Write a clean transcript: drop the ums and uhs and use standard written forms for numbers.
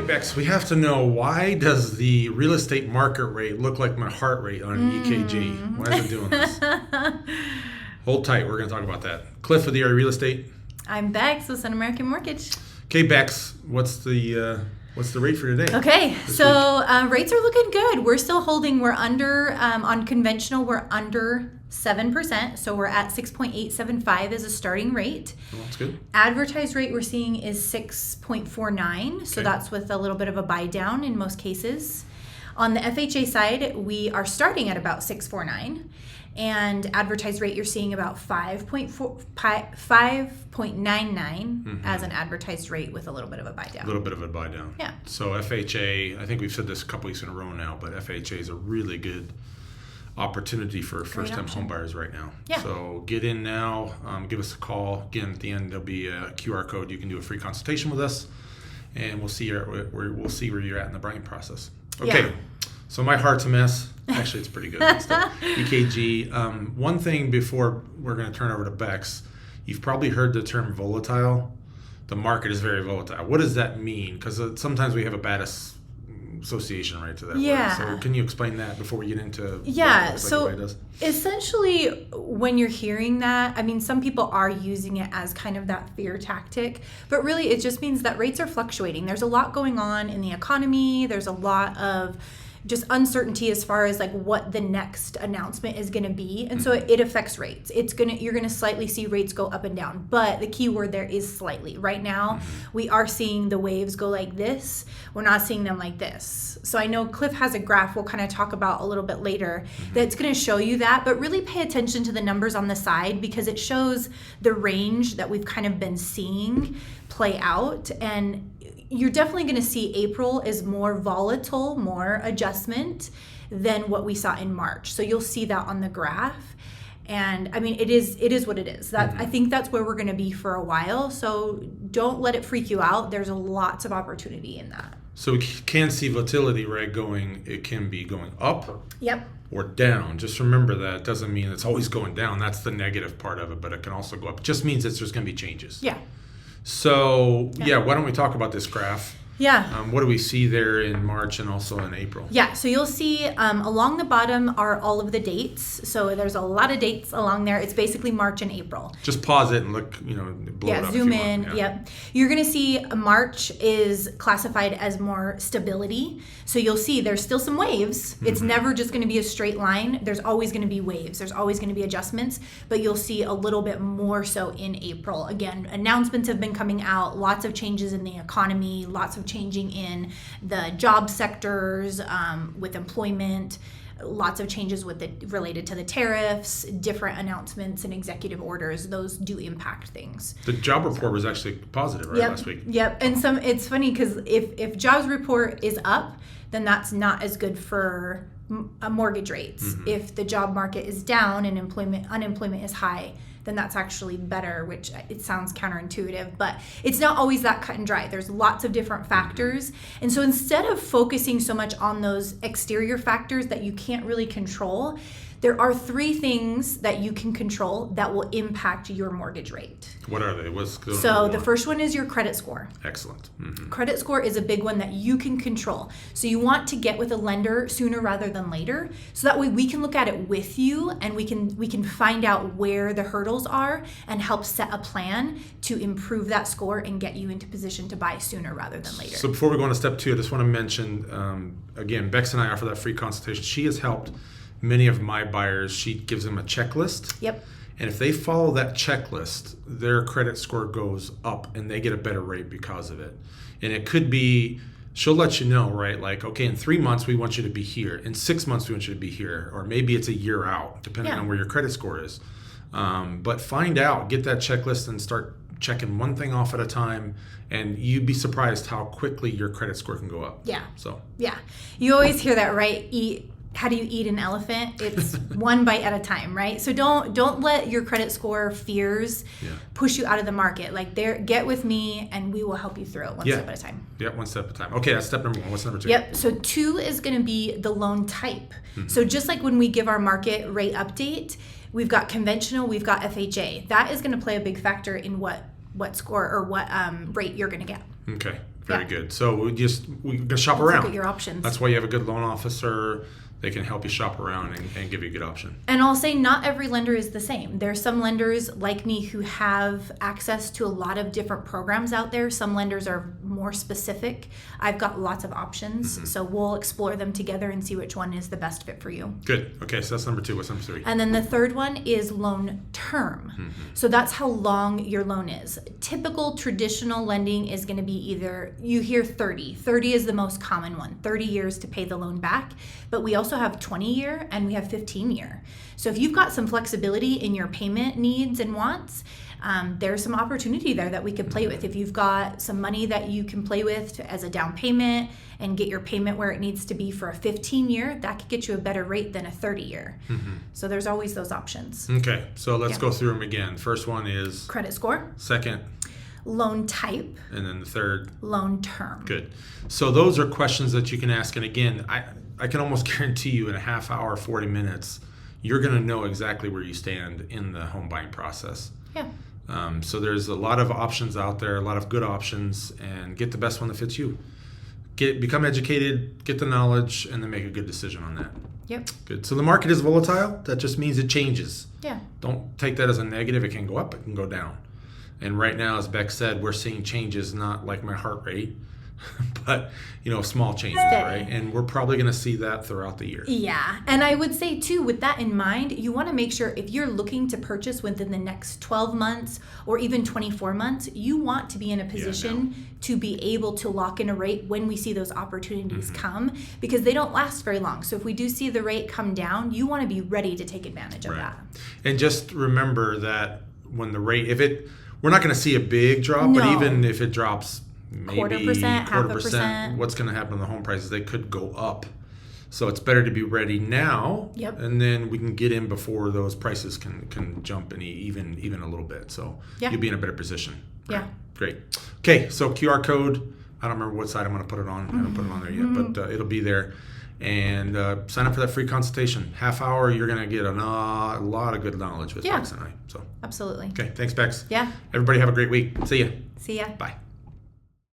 Bex, we have to know, why does the real estate market rate look like my heart rate on an EKG? Why is it doing this? Hold tight. We're going to talk about that. Cliff with the Area Real Estate. I'm Bex with Sun American Mortgage. Okay, Bex, what's the rate for today? Okay, so rates are looking good. We're still holding. We're under, on conventional, we're under 7%. So we're at 6.875 as a starting rate. Oh, that's good. Advertised rate we're seeing is 6.49. So that's with a little bit of a buy down in most cases. On the FHA side, we are starting at about 6.49. And advertised rate, you're seeing about 5.99 as an advertised rate with a little bit of a buy down. A little bit of a buy down. Yeah. So FHA, I think we've said this a couple weeks in a row now, but FHA is a really good opportunity for first-time home buyers right now. Yeah. So get in now. Give us a call. Again, at the end there'll be a QR code. You can do a free consultation with us, and we'll see where you're at in the buying process. Okay. Yeah. So my heart's a mess. Actually, it's pretty good. EKG. One thing before we're going to turn over to Bex, you've probably heard the term volatile. The market is very volatile. What does that mean? Because sometimes we have a bad association right to that word. So can you explain that before we get into so essentially when you're hearing that, I mean, some people are using it as kind of that fear tactic, but really it just means that rates are fluctuating. There's a lot going on in the economy. There's a lot of just uncertainty as far as like what the next announcement is going to be, and so it affects rates. You're going to slightly see rates go up and down, but the key word there is slightly. Right now we are seeing the waves go like this. We're not seeing them like this. So I know Cliff has a graph we'll kind of talk about a little bit later that's going to show you that, but really pay attention to the numbers on the side because it shows the range that we've kind of been seeing play out. And you're definitely going to see April is more volatile, more adjustment than what we saw in March. So you'll see that on the graph. And I mean, it is what it is. I think that's where we're going to be for a while. So don't let it freak you out. There's lots of opportunity in that. So we can see volatility, right? It can be going up. Yep. Or down. Just remember that. It doesn't mean it's always going down. That's the negative part of it, but it can also go up. It just means that there's going to be changes. Yeah. So, why don't we talk about this graph? Yeah. What do we see there in March and also in April? Yeah, so you'll see along the bottom are all of the dates. So there's a lot of dates along there. It's basically March and April. Just pause it and look, blow it up. Zoom in. Yep. You're going to see March is classified as more stability. So you'll see there's still some waves. It's never just going to be a straight line. There's always going to be waves. There's always going to be adjustments, but you'll see a little bit more so in April. Again, announcements have been coming out, lots of changes in the economy, lots of changing in the job sectors with employment, lots of changes related to the tariffs, different announcements and executive orders. Those do impact things. The job report was actually positive, right, last week? Yep. And it's funny because if jobs report is up, then that's not as good for mortgage rates. If the job market is down and unemployment is high, then that's actually better, which it sounds counterintuitive, but it's not always that cut and dry. There's lots of different factors. And so instead of focusing so much on those exterior factors that you can't really control, there are 3 things that you can control that will impact your mortgage rate. What are they? So the first one is your credit score. Excellent. Credit score is a big one that you can control. So you want to get with a lender sooner rather than later. So that way we can look at it with you and we can find out where the hurdles are and help set a plan to improve that score and get you into position to buy sooner rather than later. So before we go on to step 2, I just want to mention, again, Bex and I offer that free consultation. She has helped many of my buyers. She gives them a checklist. Yep. And if they follow that checklist, their credit score goes up and they get a better rate because of it. And it could be, she'll let you know, right? Like, okay, in 3 months, we want you to be here. In 6 months, we want you to be here. Or maybe it's a year out, depending on where your credit score is. But find out, get that checklist and start checking one thing off at a time. And you'd be surprised how quickly your credit score can go up. Yeah. Yeah. You always hear that, right? How do you eat an elephant? It's one bite at a time, right? So don't let your credit score fears push you out of the market. Like, get with me and we will help you through it one step at a time. Yeah, one step at a time. Okay, that's step number 1. What's number 2? Yep. So 2 is going to be the loan type. So just like when we give our market rate update, we've got conventional, we've got FHA. That is going to play a big factor in what score or what rate you're going to get. Okay. Very good. So we can shop Let's around. look at your options. That's why you have a good loan officer. They can help you shop around and give you a good option. And I'll say not every lender is the same. There's some lenders like me who have access to a lot of different programs out there. Some lenders are more specific. I've got lots of options. So we'll explore them together and see which one is the best fit for you. Good. Okay, so that's number 2. What's number 3? And then the third one is loan term. So that's how long your loan is. Typical traditional lending is going to be either, you hear 30. 30 is the most common one, 30 years to pay the loan back. But we also have 20-year and we have 15-year. So if you've got some flexibility in your payment needs and wants, there's some opportunity there that we could play with. If you've got some money that you can play with as a down payment and get your payment where it needs to be for a 15-year, that could get you a better rate than a 30-year. So there's always those options. Okay, so let's go through them again. First one is credit score. Second, loan type. And then the third, loan term. Good. So those are questions that you can ask. And again, I can almost guarantee you in a half hour, 40 minutes, you're going to know exactly where you stand in the home buying process. Yeah. So there's a lot of options out there, a lot of good options, and get the best one that fits you. Become educated, get the knowledge, and then make a good decision on that. Yep. Good. So the market is volatile. That just means it changes. Yeah. Don't take that as a negative. It can go up, it can go down. And right now, as Beck said, we're seeing changes, not like my heart rate, but small changes, right? And we're probably going to see that throughout the year. Yeah. And I would say too, with that in mind, you want to make sure if you're looking to purchase within the next 12 months or even 24 months, you want to be in a position to be able to lock in a rate when we see those opportunities come, because they don't last very long. So if we do see the rate come down, you want to be ready to take advantage of that. And just remember that when the rate, we're not going to see a big drop, but even if it drops maybe quarter percent, what's going to happen to the home prices? They could go up. So it's better to be ready now, and then we can get in before those prices can jump even a little bit. So you'll be in a better position. Yeah. Right. Great. Okay, so QR code. I don't remember what side I'm going to put it on. I haven't put it on there yet, but it'll be there. And sign up for that free consultation. Half hour, you're going to get a lot of good knowledge with Bex and I. So absolutely. Okay, thanks, Bex. Yeah. Everybody have a great week. See ya. See ya. Bye.